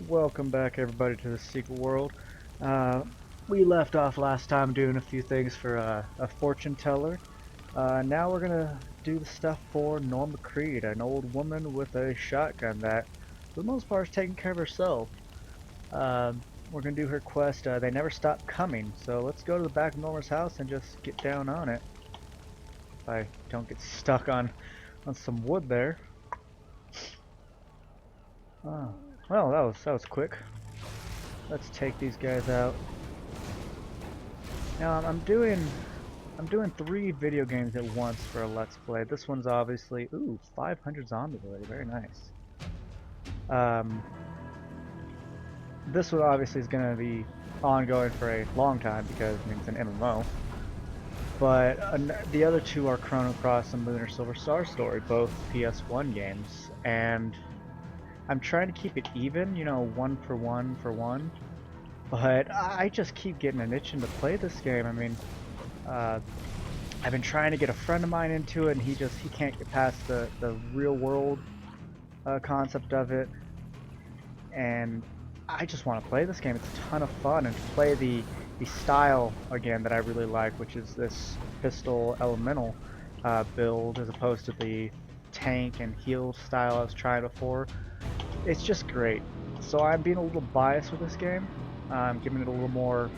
Welcome back everybody to the Secret World. Uh, we left off last time doing a few things for a fortune teller. Now we're gonna do the stuff for Norma Creed, an old woman with a shotgun that, for the most part, is taking care of herself. We're gonna do her quest. They never stop coming, so let's go to the back of Norma's house and just get down on it. If I don't get stuck on some wood there. Oh, well, that was quick. Let's take these guys out. Now I'm doing 3 video games at once for a Let's Play. This one's obviously 500 zombies already. Very nice. Um, this one obviously is gonna be ongoing for a long time because I mean, it's an MMO. But the other two are Chrono Cross and Lunar Silver Star Story, both PS1 games, and I'm trying to keep it even, you know, one for one. But I just keep getting an itching to play this game. I mean, I've been trying to get a friend of mine into it, and he can't get past the real world concept of it. And I just want to play this game. It's a ton of fun, and to play the style again that I really like, which is this pistol elemental build as opposed to the tank and heal style I was trying before. It's just great. So I'm being a little biased with this game. I'm giving it a little more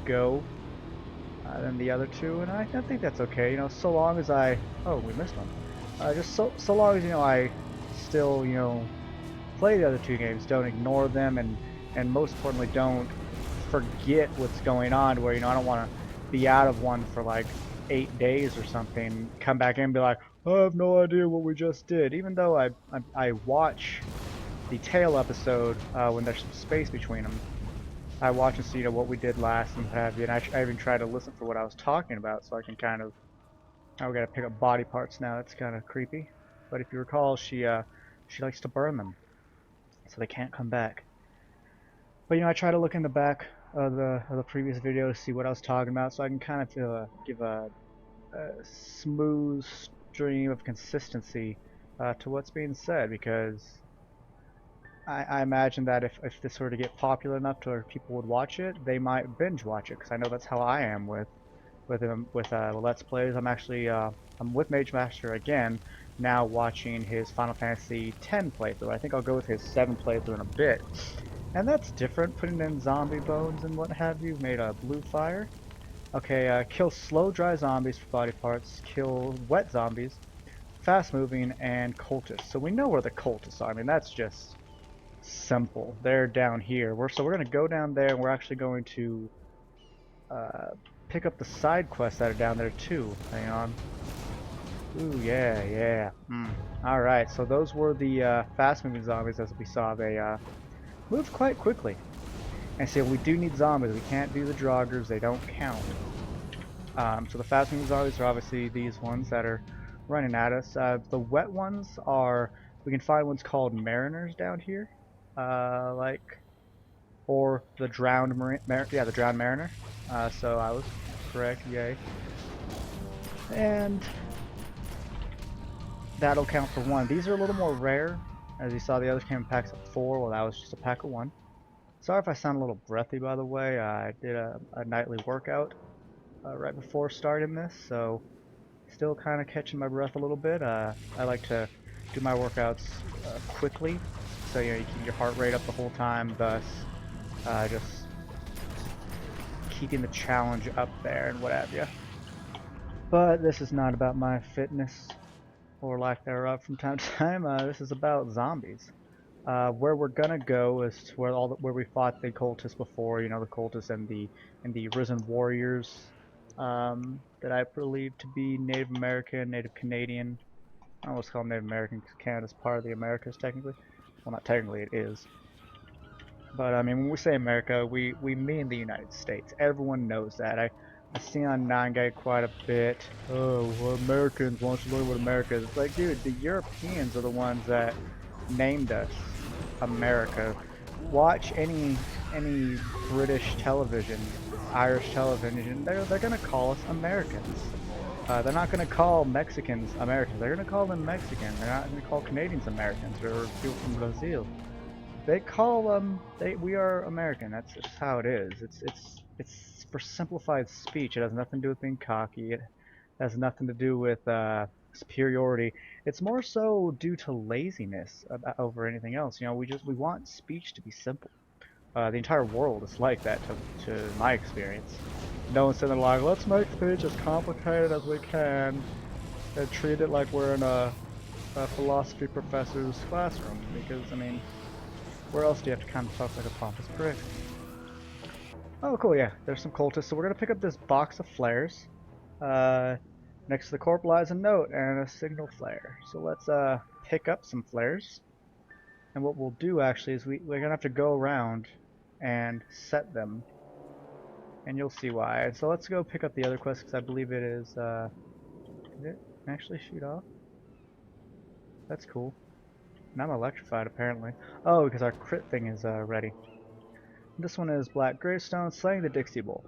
go than the other two, and I think that's okay. You know, so long as we missed one. Just so long as I still play the other two games, don't ignore them, and most importantly don't forget what's going on. Where I don't want to be out of one for like 8 days or something, come back in and be like, I have no idea what we just did. Even though I watch the tail episode when there's some space between them. I watch and see what we did last and what have you, and I even try to listen for what I was talking about so I can kind of. Now we gotta pick up body parts now. It's kind of creepy, but if you recall, she likes to burn them, so they can't come back. But I try to look in the back of the previous video to see what I was talking about, so I can kind of give a smooth stream of consistency to what's being said, because I imagine that if this were to get popular enough to where people would watch it, they might binge watch it, because I know that's how I am with Let's Plays. I'm with Mage Master again, now watching his Final Fantasy X playthrough. I think I'll go with his 7 playthrough in a bit. And that's different, putting in zombie bones and what have you, made a blue fire. Okay, kill slow dry zombies for body parts, kill wet zombies, fast moving, and cultists. So we know where the cultists are. I mean, that's just simple. They're down here. We're going to go down there, and we're actually going to pick up the side quests that are down there too. Hang on. Ooh, yeah. Alright, so those were the fast-moving zombies. As we saw, they moved quite quickly. And so we do need zombies. We can't do the Draugrs. They don't count. So the fast-moving zombies are obviously these ones that are running at us. The wet ones are... We can find ones called Mariners down here. Or the drowned the drowned mariner. So I was correct, yay. And that'll count for 1. These are a little more rare. As you saw, the others came in packs of 4. Well, that was just a pack of 1. Sorry if I sound a little breathy, by the way. I did a nightly workout right before starting this, so still kind of catching my breath a little bit. I like to do my workouts quickly, so you keep your heart rate up the whole time, thus just keeping the challenge up there and what have you. But this is not about my fitness or lack thereof from time to time. This is about zombies. Where we're gonna go is to where we fought the cultists before. The cultists and the risen warriors that I believe to be Native American, Native Canadian. I almost call them Native American because Canada's part of the Americas technically. Well, not technically, it is. But I mean, when we say America, we mean the United States. Everyone knows that. I see on 9gag quite a bit. Oh, well, Americans, why don't you learn what America is? It's like, dude, the Europeans are the ones that named us America. Watch any British television, Irish television, they're gonna call us Americans. They're not gonna call Mexicans Americans. They're gonna call them Mexican. They're not gonna call Canadians Americans or people from Brazil. They call we are American. That's just how it is. It's for simplified speech. It has nothing to do with being cocky. It has nothing to do with superiority. It's more so due to laziness over anything else. You know, we want speech to be simple. The entire world is like that to my experience. No one's sitting there like, let's make speech as complicated as we can and treat it like we're in a philosophy professor's classroom. Because, I mean, where else do you have to kind of talk like a pompous prick? Oh, cool, yeah, there's some cultists. So we're going to pick up this box of flares. Next to the corp lies a note and a signal flare. So let's pick up some flares. And what we'll do actually is we're going to have to go around and set them. And you'll see why. So let's go pick up the other quest because I believe it is, did it actually shoot off? That's cool. And I'm electrified apparently. Oh, because our crit thing is ready. This one is Black Gravestone, slaying the Dixie Bowl.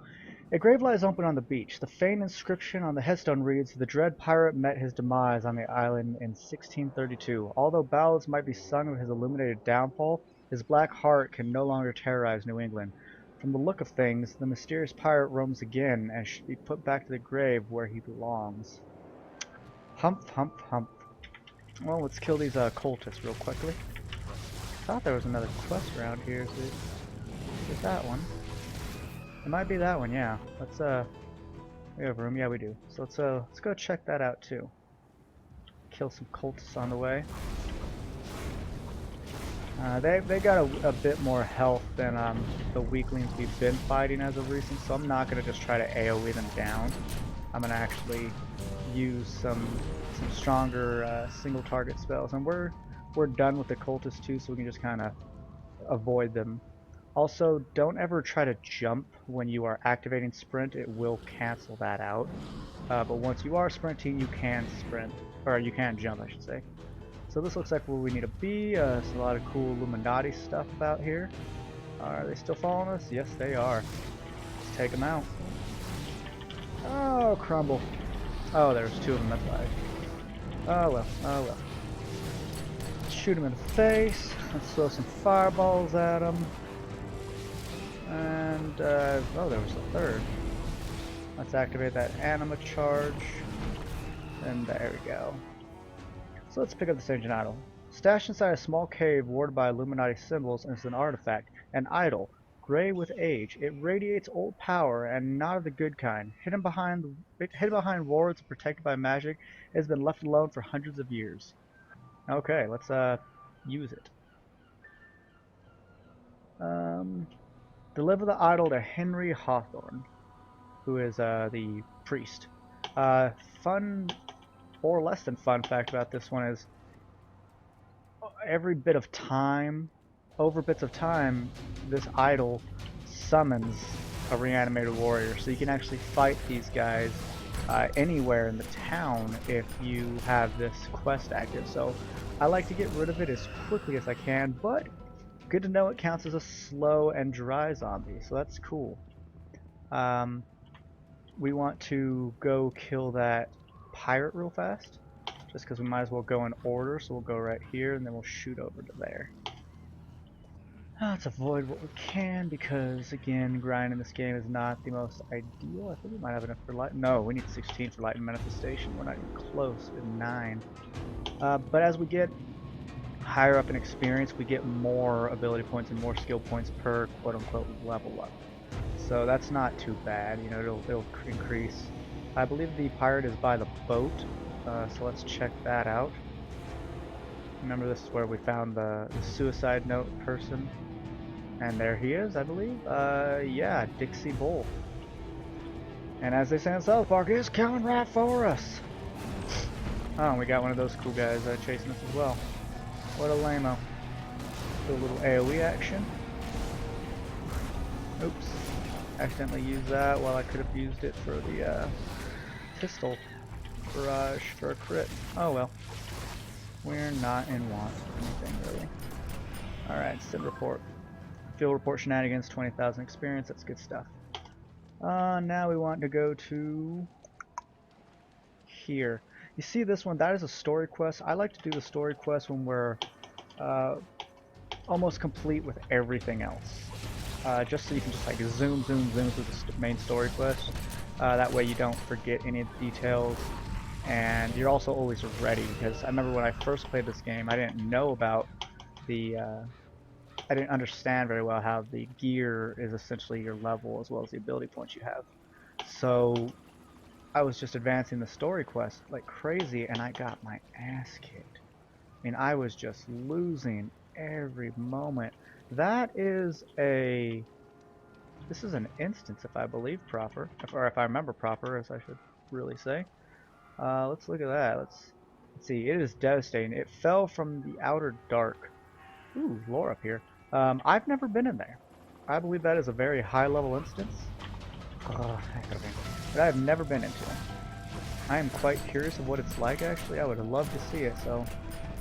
A grave lies open on the beach. The faint inscription on the headstone reads, "The dread pirate met his demise on the island in 1632. Although ballads might be sung of his illuminated downfall, his black heart can no longer terrorize New England. From the look of things, the mysterious pirate roams again and should be put back to the grave where he belongs." Humph, humph, humph. Well, let's kill these cultists real quickly. I thought there was another quest around here. Is that one? It might be that one, yeah. Let's we have room, yeah we do. So let's go check that out too. Kill some cultists on the way. They got a bit more health than the weaklings we've been fighting as of recent, so I'm not gonna just try to AoE them down. I'm gonna actually use some stronger single target spells, and we're done with the cultists too, so we can just kind of avoid them. Also, don't ever try to jump when you are activating sprint. It will cancel that out. But once you are sprinting, you can sprint. Or you can jump, I should say. So this looks like where we need to be. There's a lot of cool Illuminati stuff about here. Are they still following us? Yes, they are. Let's take them out. Oh, crumble. Oh, there's two of them, that's why. Oh well, oh well. Shoot him in the face. Let's throw some fireballs at him. And, oh, there was a third. Let's activate that anima charge. And there we go. So let's pick up this ancient idol. Stashed inside a small cave warded by Illuminati symbols is an artifact, an idol, gray with age. It radiates old power and not of the good kind. Hidden behind wards and protected by magic, it has been left alone for hundreds of years. Okay, let's use it. Deliver the idol to Henry Hawthorne, who is the priest. Fun or less than fun fact about this one is every bit of time, over bits of time, this idol summons a reanimated warrior. So you can actually fight these guys anywhere in the town if you have this quest active. So I like to get rid of it as quickly as I can, but good to know it counts as a slow and dry zombie, so that's cool. We want to go kill that pirate real fast, just because we might as well go in order, so we'll go right here and then we'll shoot over to there. Let's avoid what we can because, again, grind in this game is not the most ideal. I think we might have enough for light. No, we need 16 for light and manifestation. We're not even close to 9. But as we get higher up in experience, we get more ability points and more skill points per quote-unquote level up. So that's not too bad, you know, it'll increase. I believe the pirate is by the boat, so let's check that out. Remember, this is where we found the suicide note person. And there he is, I believe. Yeah, Dixie Bowl. And as they say in South Park, he's coming right for us. Oh, we got one of those cool guys chasing us as well. What a lame-o. Do a little AoE action. Oops. Accidentally used that while I could have used it for the pistol barrage for a crit. Oh well. We're not in want of anything, really. Alright, send report. Field report shenanigans, 20,000 experience, that's good stuff. Now we want to go to here. You see this one, that is a story quest. I like to do the story quest when we're almost complete with everything else. Just so you can just like zoom through the main story quest. That way you don't forget any of the details, and you're also always ready, because I remember when I first played this game, I didn't know about the I didn't understand very well how the gear is essentially your level as well as the ability points you have. So I was just advancing the story quest like crazy, and I got my ass kicked. I mean, I was just losing every moment. That is a This is an instance, if I believe proper, or if I remember proper, as I should really say. Let's look at that. Let's see. It is devastating. It fell from the outer dark. Ooh, lore up here. I've never been in there. I believe that is a very high level instance. Oh, heck of it. But I've never been into it. I am quite curious of what it's like, actually. I would love to see it, so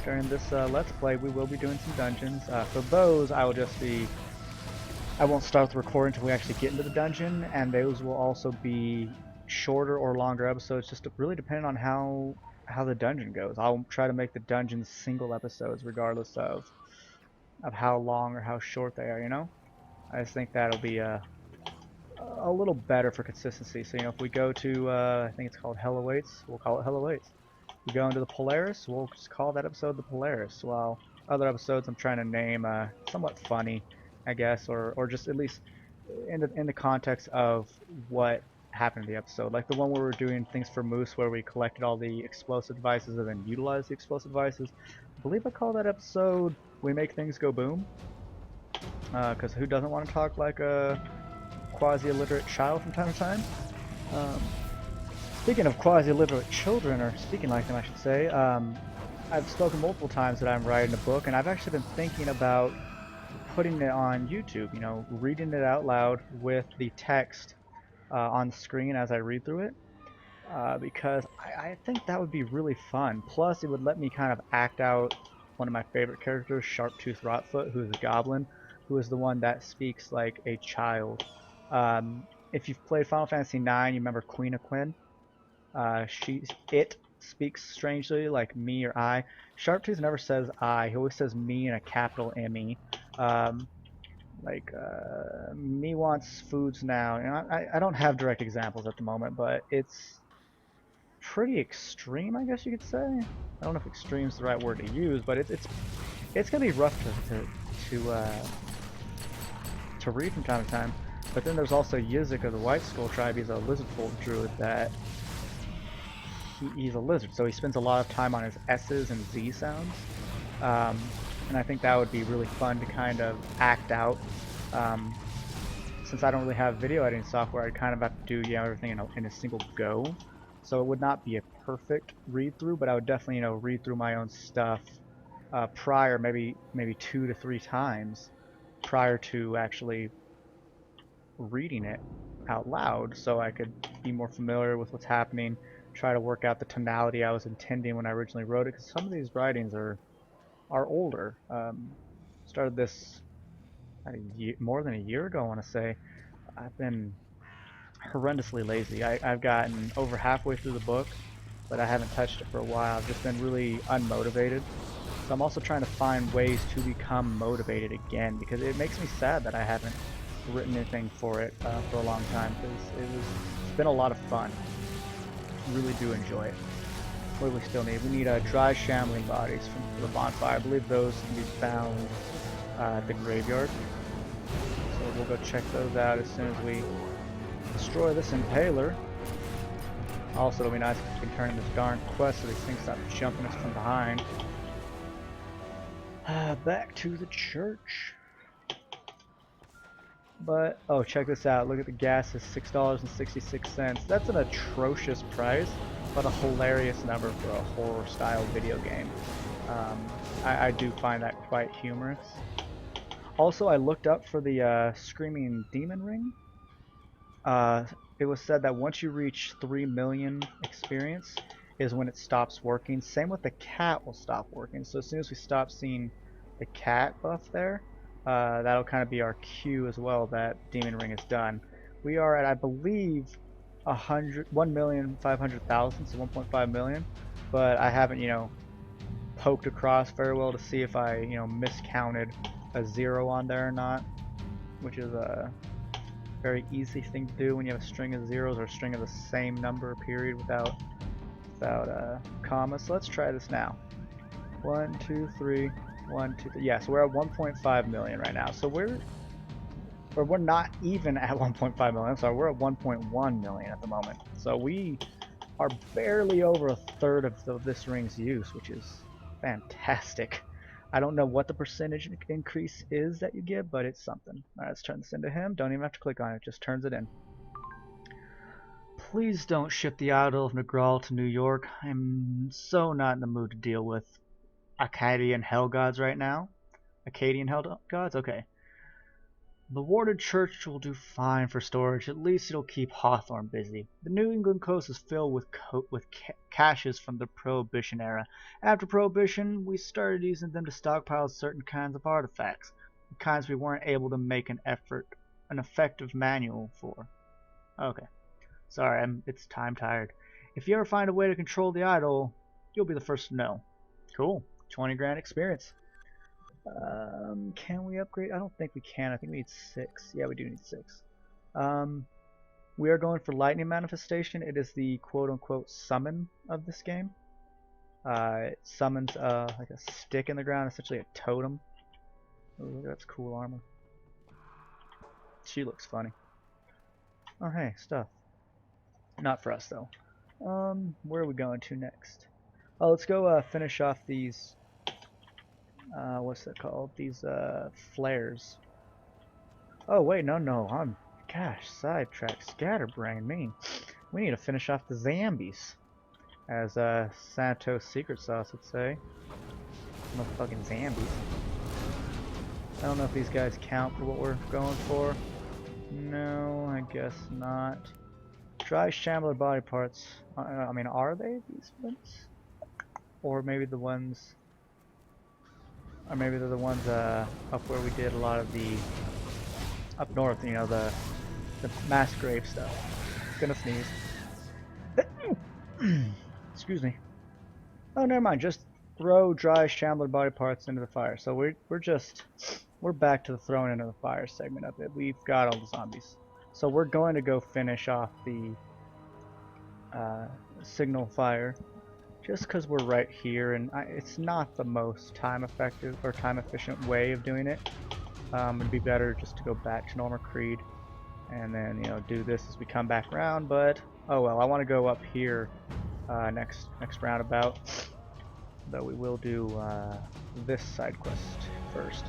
during this Let's Play, we will be doing some dungeons. For those, I won't start the recording until we actually get into the dungeon, and those will also be shorter or longer episodes, just really depending on how the dungeon goes. I'll try to make the dungeons single episodes, regardless of how long or how short they are. You know, I just think that'll be a little better for consistency. So, you know, if we go to, I think it's called Hell Awaits, we'll call it Hell Awaits. We go into the Polaris, we'll just call that episode the Polaris. While other episodes I'm trying to name somewhat funny, I guess, or just at least in the context of what happened in the episode. Like the one where we're doing things for Moose, where we collected all the explosive devices and then utilized the explosive devices. I believe I call that episode "We Make Things Go Boom," because who doesn't want to talk like a quasi-illiterate child from time to time? Um, Speaking of quasi-illiterate children, or speaking like them I should say, I've spoken multiple times that I'm writing a book, and I've actually been thinking about putting it on YouTube, you know, reading it out loud with the text on the screen as I read through it, because I think that would be really fun. Plus, it would let me kind of act out one of my favorite characters, Sharptooth Rotfoot, who is a goblin, who is the one that speaks like a child. If you've played Final Fantasy IX, you remember Queen of Quinn? It speaks strangely like me or I. Sharptooth never says I. He always says me in a capital M-E. Me wants foods now. And I don't have direct examples at the moment, but it's pretty extreme, I guess you could say. I don't know if extreme is the right word to use, but it's gonna be rough to read from time to time. But then there's also Yizik of the White Skull tribe. He's a lizard folk druid that he's a lizard, so he spends a lot of time on his S's and Z sounds. And I think that would be really fun to kind of act out. Since I don't really have video editing software, I'd kind of have to do everything in a single go. So it would not be a perfect read through, but I would definitely read through my own stuff prior, maybe 2 to 3 times prior to actually reading it out loud, so I could be more familiar with what's happening, try to work out the tonality I was intending when I originally wrote it, because some of these writings are older. Started this more than a year ago, I want to say. I've been horrendously lazy. I've gotten over halfway through the book, but I haven't touched it for a while. I've just been really unmotivated. So I'm also trying to find ways to become motivated again, because it makes me sad that I haven't written anything for it for a long time, because it's been a lot of fun. Really do enjoy it. What do we still need? We need dry shambling bodies from the bonfire. I believe those can be found at the graveyard. So we'll go check those out as soon as we destroy this impaler. Also, it'll be nice if we can turn in this darn quest so these things stop jumping us from behind. Back to the church. But, oh, check this out. Look at the gas is $6.66. That's an atrocious price, but a hilarious number for a horror-style video game. I do find that quite humorous. Also, I looked up for the Screaming Demon Ring. It was said that once you reach 3 million experience is when it stops working. Same with the cat will stop working. So as soon as we stop seeing the cat buff there, that'll kind of be our cue as well that Demon Ring is done. We are at, I believe, 1,500,000, so 1.5 million. But I haven't, poked across very well to see if I, miscounted a 0 on there or not, which is a very easy thing to do when you have a string of zeros or a string of the same number period without commas. So let's try this now. 1, 2, 3, 1, 2, 3. Yeah, so we're at 1.5 million right now. So we're not even at 1.5 million. I'm sorry, we're at 1.1 million at the moment. So we are barely over a third of this ring's use, which is fantastic. I don't know what the percentage increase is that you get, but it's something. Alright, let's turn this into him. Don't even have to click on it, just turns it in. Please don't ship the Idol of Nagral to New York. I'm so not in the mood to deal with Akkadian hell gods right now. Akkadian hell gods? Okay. The warded church will do fine for storage. At least it'll keep Hawthorne busy. The New England coast is filled with caches from the Prohibition era. After Prohibition, we started using them to stockpile certain kinds of artifacts, the kinds we weren't able to make an effective manual for. Okay. Sorry, it's time tired. If you ever find a way to control the idol, you'll be the first to know. Cool. 20 grand experience. Can we upgrade? I don't think we can. I think we need 6. Yeah, we do need 6. We are going for lightning manifestation. It is the quote-unquote summon of this game. It summons like a stick in the ground, essentially a totem. Ooh, that's cool armor. She looks funny. Oh hey, stuff. Not for us though. Where are we going to next? Oh, let's go finish off these. What's that called? These flares. Oh wait, no. Gosh, sidetrack, scatterbrain me. We need to finish off the zombies, as Santos Secret Sauce would say. Motherfucking zombies. I don't know if these guys count for what we're going for. No, I guess not. Dry shambler body parts. I mean, are they these ones? Or maybe the ones. Or maybe they're the ones up where we did a lot of the up north, the mass grave stuff. Gonna sneeze. Excuse me. Oh, never mind. Just throw dry shambler body parts into the fire. So we're back to the throwing into the fire segment of it. We've got all the zombies. So we're going to go finish off the signal fire. Just because we're right here, and it's not the most time effective or time efficient way of doing it. It'd be better just to go back to Norma Creed and then do this as we come back around. But oh well, I want to go up here next roundabout. Though we will do this side quest first.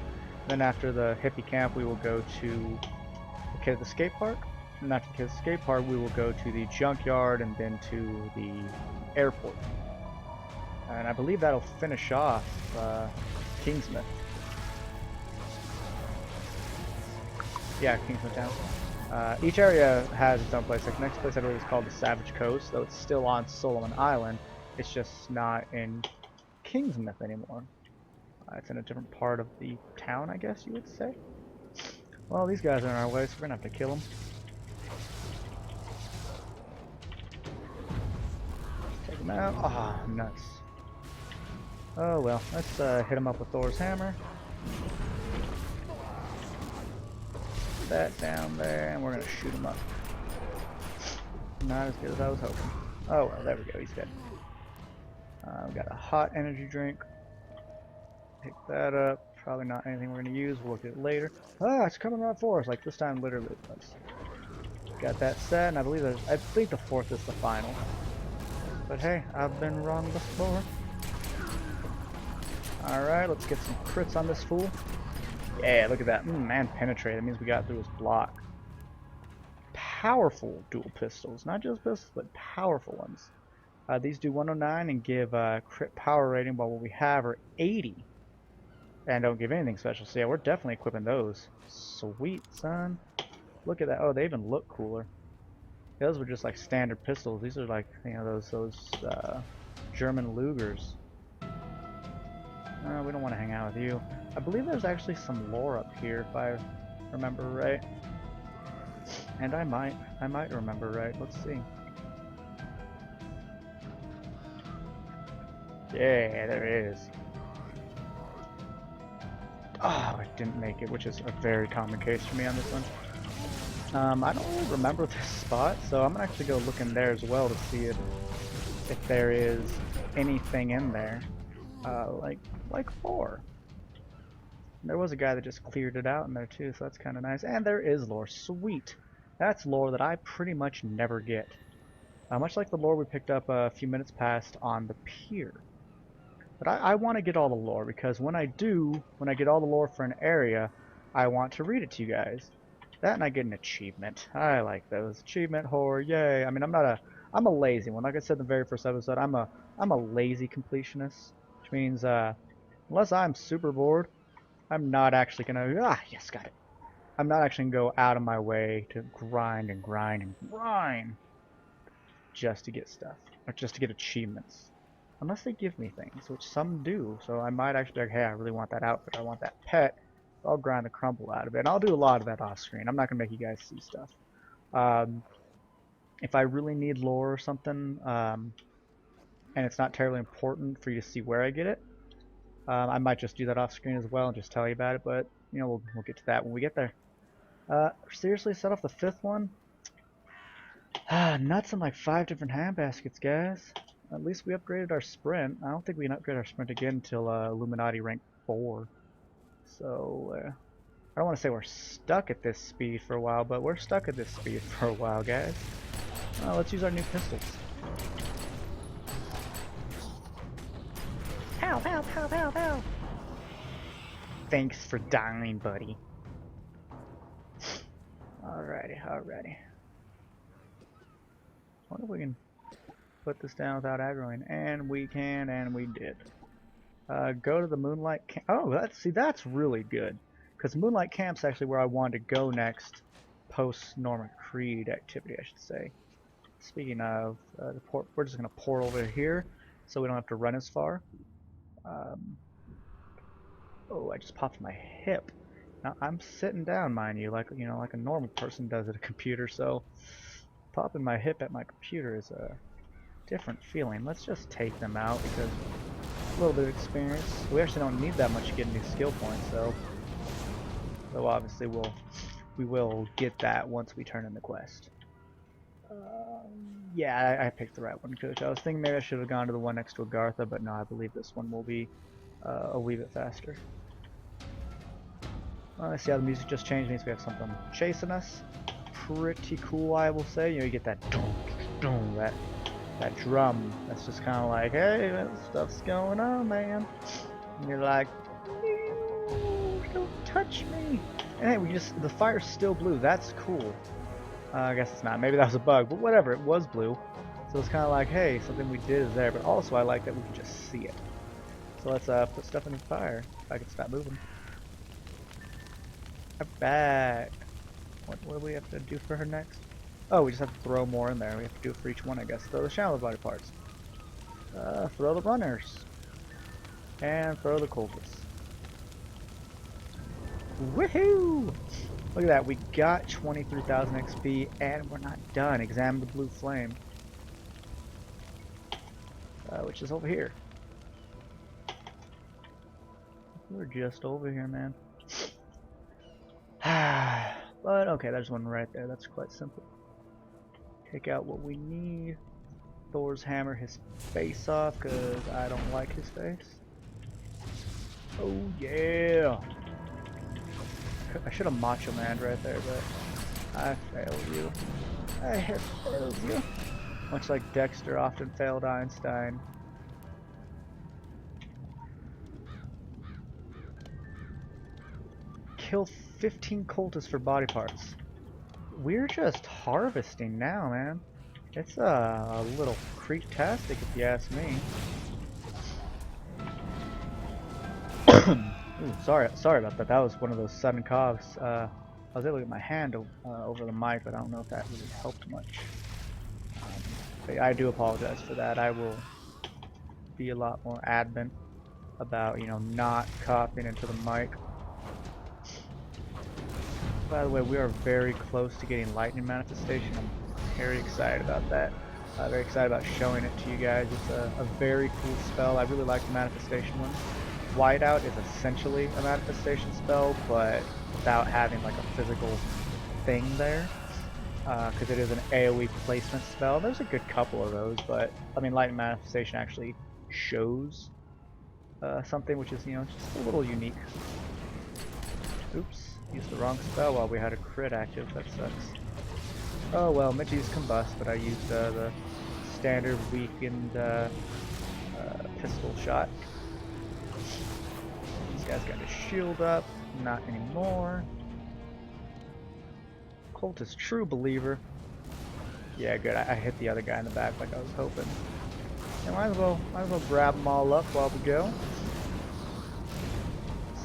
Then after the hippie camp, we will go to the Kid at the Skate Park. And after the Kid at the Skate Park, we will go to the junkyard and then to the airport. And I believe that'll finish off Kingsmouth. Yeah, Kingsmouth Town. Each area has its own place. Like, the next place I believe is called the Savage Coast, though it's still on Solomon Island. It's just not in Kingsmouth anymore. It's in a different part of the town, I guess you would say. Well, these guys are in our way, so we're gonna have to kill them. Take them out. Ah, oh, nuts. Oh well, let's hit him up with Thor's hammer. Put that down there, and we're gonna shoot him up. Not as good as I was hoping. Oh well, there we go, he's dead. We got a hot energy drink. Pick that up. Probably not anything we're gonna use. We'll look at it later. Ah, it's coming right for us. Like this time, literally it was. Got that set, and I think the 4th is the final. But hey, I've been wrong before. Alright, let's get some crits on this fool. Yeah, look at that. Man, penetrate. That means we got through his block. Powerful dual pistols. Not just pistols, but powerful ones. These do 109 and give crit power rating, while what we have are 80. And don't give anything special. So yeah, we're definitely equipping those. Sweet, son. Look at that. Oh, they even look cooler. Those were just like standard pistols. These are like, those German Lugers. We don't want to hang out with you. I believe there's actually some lore up here, if I remember right. And I might remember right. Let's see. Yeah, there it is. Oh, it didn't make it, which is a very common case for me on this one. I don't really remember this spot, so I'm gonna actually go look in there as well to see if there is anything in there, like lore. There was a guy that just cleared it out in there too, so that's kind of nice. And there is lore. Sweet. That's lore that I pretty much never get. Much like the lore we picked up a few minutes past on the pier. But I want to get all the lore, because when I get all the lore for an area, I want to read it to you guys. That and I get an achievement. I like those. Achievement whore, yay. I mean, I'm a lazy one. Like I said in the very first episode, I'm a lazy completionist. Which means, unless I'm super bored, I'm not actually gonna, yes, got it. I'm not actually gonna go out of my way to grind and grind and grind just to get stuff, or just to get achievements. Unless they give me things, which some do, so I might actually be like, hey, I really want that outfit, I want that pet, so I'll grind the crumble out of it, and I'll do a lot of that off screen. I'm not going to make you guys see stuff. If I really need lore or something, and it's not terribly important for you to see where I get it, I might just do that off screen as well and just tell you about it, but, you know, we'll get to that when we get there. Seriously, set off the 5th one? Nuts in like 5 different hand baskets, guys. At least we upgraded our sprint. I don't think we can upgrade our sprint again until Illuminati rank 4. So, I don't want to say we're stuck at this speed for a while, but we're stuck at this speed for a while, guys. Let's use our new pistols. Pow, pow, pow, pow, pow. Thanks for dying, buddy. Alrighty, alrighty. I wonder if we can put this down without aggroing, and we can, and we did. Go to the Moonlight Camp. Oh, that's really good, because Moonlight Camp's actually where I wanted to go next, post Norman Creed activity, I should say. Speaking of the port, we're just gonna pour over here, so we don't have to run as far. Oh, I just popped my hip. Now I'm sitting down, mind you, like like a normal person does at a computer. So popping my hip at my computer is a different feeling. Let's just take them out because a little bit of experience. We actually don't need that much to get new skill points, so obviously we will get that once we turn in the quest. Yeah, I picked the right one, Coach. I was thinking maybe I should have gone to the one next to Agartha, but no, I believe this one will be a wee bit faster. Well, I see how the music just changed. Means we have something chasing us. Pretty cool, I will say. You know, you get that that drum. That's just kind of like, hey, that stuff's going on, man. And you're like, don't touch me. And hey, the fire's still blue. That's cool. I guess it's not. Maybe that was a bug, but whatever. It was blue. So it's kind of like, hey, something we did is there. But also, I like that we can just see it. So let's put stuff in the fire. If I can stop moving. I'm back. What do we have to do for her next? Oh, we just have to throw more in there. We have to do it for each one, I guess. Throw the shallow body parts. Throw the runners. And throw the cultists. Woohoo! Look at that. We got 23,000 XP and we're not done. Examine the blue flame. Which is over here. We're just over here, man. But okay, there's one right there. That's quite simple. Take out what we need. Thor's hammer his face off because I don't like his face. Oh yeah! I should have Macho Man'd right there, but I failed you. I have failed you. Much like Dexter often failed Einstein. Kill 15 cultists for body parts. We're just harvesting now, man. It's a little creep-tastic if you ask me. Ooh, sorry about that. That was one of those sudden coughs. I was able to get my hand over the mic, but I don't know if that really helped much. But I do apologize for that. I will be a lot more adamant about, not coughing into the mic. By the way, we are very close to getting lightning manifestation. I'm very excited about that. Very excited about showing it to you guys. It's a very cool spell. I really like the manifestation one. Whiteout is essentially a manifestation spell, but without having like a physical thing there, because it is an AoE placement spell. There's a good couple of those, but I mean, Light Manifestation actually shows something which is, you know, just a little unique. Oops, used the wrong spell while we had a crit active. That sucks. Oh well, meant to use Combust, but I used the standard weakened pistol shot. This guy's got his shield up. Not anymore. Cultist True Believer. Yeah, good. I hit the other guy in the back like I was hoping. And might as well grab them all up while we go.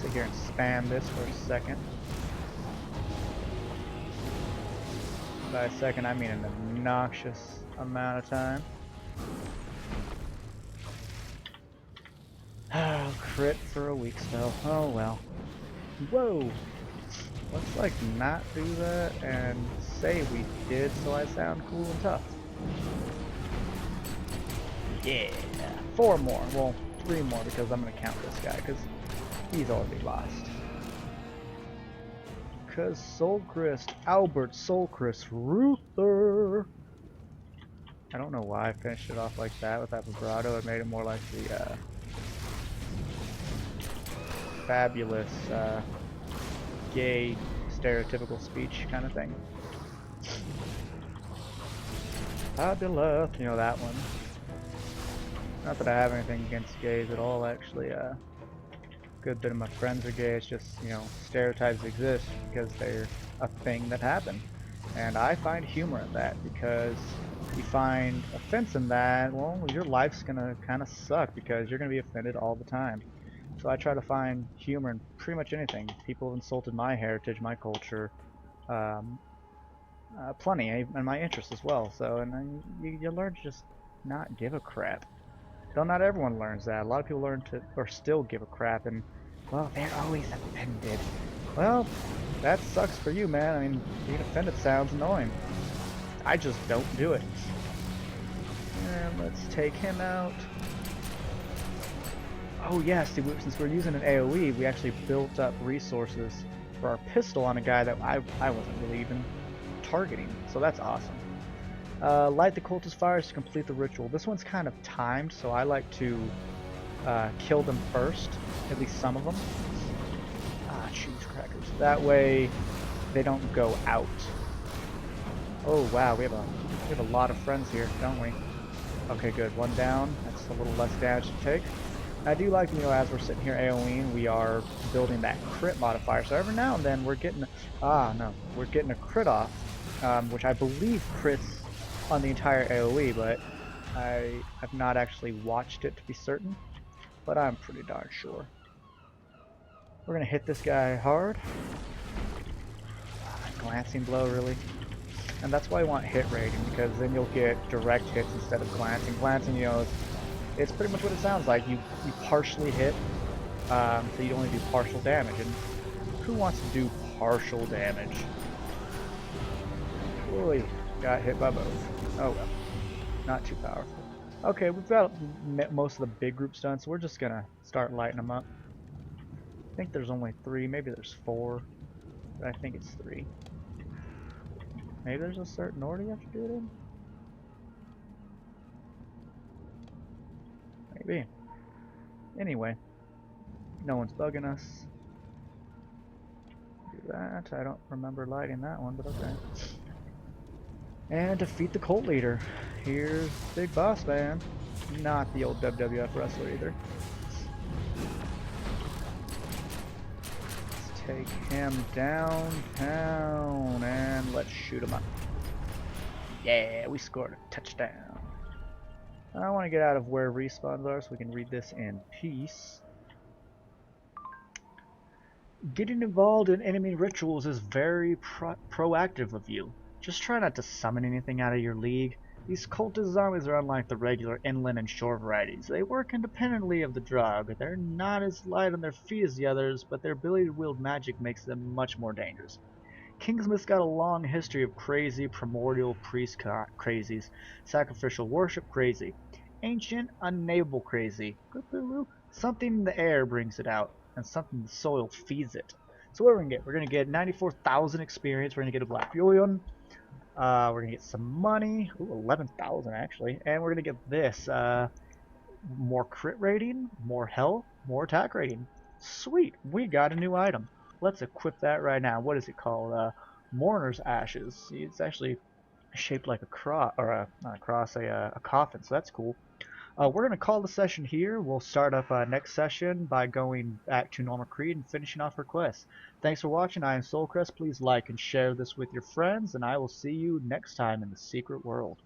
Sit here and spam this for a second. By a second, I mean an obnoxious amount of time. Crit for a weak spell. Oh well. Whoa! Let's like not do that and say we did so I sound cool and tough. Yeah! 4 more. Well, 3 more because I'm gonna count this guy because he's already lost. Because Soulchrist, Albert Soulchrist Ruther. I don't know why I finished it off like that with that vibrato. It made it more like the fabulous gay stereotypical speech kind of thing. Fabulous, you know that one. Not that I have anything against gays at all, actually. A good bit of my friends are gay. It's just, you know, stereotypes exist because they're a thing that happened. And I find humor in that because you find offense in that, well, your life's gonna kind of suck because you're gonna be offended all the time. So I try to find humor in pretty much anything. People have insulted my heritage, my culture, plenty, and my interests as well. So, and then you learn to just not give a crap. Though not everyone learns that. A lot of people learn to, or still give a crap, and, well, they're always offended. Well, that sucks for you, man. I mean, being offended sounds annoying. I just don't do it. And let's take him out. Oh yeah, see, since we're using an AoE, we actually built up resources for our pistol on a guy that I wasn't really even targeting. So that's awesome. Light the cultist fires to complete the ritual. This one's kind of timed, so I like to kill them first, at least some of them. Ah, cheese crackers. That way they don't go out. Oh wow, we have a lot of friends here, don't we? Okay, good. One down. That's a little less damage to take. I do like, you know, as we're sitting here AoEing, we are building that crit modifier. So every now and then we're getting we're getting a crit off, which I believe crits on the entire AoE, but I have not actually watched it to be certain, but I'm pretty darn sure. We're gonna hit this guy hard. Glancing blow, really. And that's why I want hit rating, because then you'll get direct hits instead of glancing. Glancing, you know, it's pretty much what it sounds like. You partially hit, so you only do partial damage. And who wants to do partial damage? Boy, got hit by both. Oh well, not too powerful. Okay, we've got most of the big groups done, so we're just gonna start lighting them up. I think there's only 3, maybe there's 4, but I think it's 3. Maybe there's a certain order you have to do it in? Maybe. Anyway, no one's bugging us. Do that. I don't remember lighting that one, but okay. And defeat the cult leader. Here's Big Boss Man. Not the old WWF wrestler either. Let's take him downtown and let's shoot him up. Yeah, we scored a touchdown. I want to get out of where respawns are so we can read this in peace. Getting involved in enemy rituals is very proactive of you. Just try not to summon anything out of your league. These cultist zombies are unlike the regular inland and shore varieties. They work independently of the drug. They're not as light on their feet as the others, but their ability to wield magic makes them much more dangerous. Kingsmith's got a long history of crazy, primordial priest crazies, sacrificial worship crazy, ancient, unnameable crazy, Cthulhu, Something in the air brings it out, and something in the soil feeds it. So what are we gonna get? We're gonna get 94,000 experience. We're gonna get a Black Bullion. We're gonna get some money. Ooh, 11,000 actually, and we're gonna get this. More crit rating, more health, more attack rating. Sweet, we got a new item. Let's equip that right now. What is it called? Mourner's Ashes. See, it's actually shaped like a cross, or not a cross, a coffin. So that's cool. We're going to call the session here. We'll start up next session by going back to Normal Creed and finishing off her quest. Thanks for watching. I am Soulcrest. Please like and share this with your friends, and I will see you next time in the secret world.